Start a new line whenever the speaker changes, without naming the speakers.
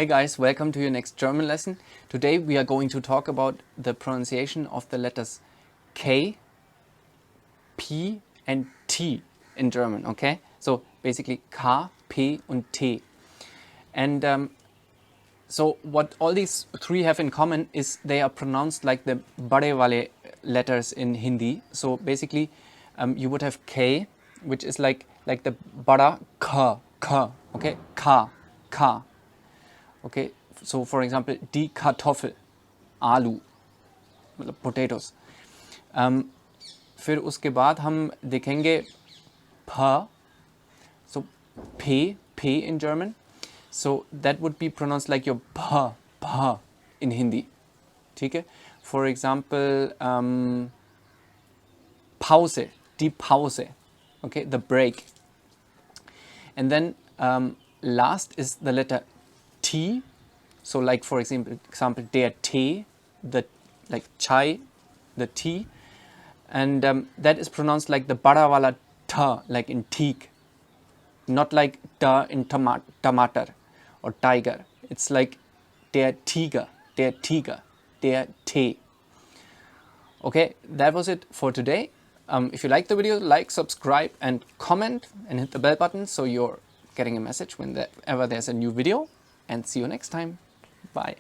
Hi guys, welcome to your next German lesson. Today we are going to talk about the pronunciation of the letters K, P and T in German, okay? So basically K, P and T. And so what all these three have in common is they are pronounced like the bade wale letters in Hindi. So basically you would have K, which is like the bada K, okay? K. Okay, so for example, die Kartoffel, आलू, मतलब potatoes. फिर उसके बाद हम देखेंगे P, so P in German. So that would be pronounced like your P in Hindi. ठीक है? For example, Pause, die Pause, okay, the break. And then last is the letter T, so like for example der Tee, the like chai, the tea, and that is pronounced like the Barawala ta, like in teak, not like ta in tomater or tiger. It's like der Tiger, der Tee. Okay, that was it for today. If you like the video, like, subscribe and comment and hit the bell button so you're getting a message whenever there's a new video. And see you next time. Bye.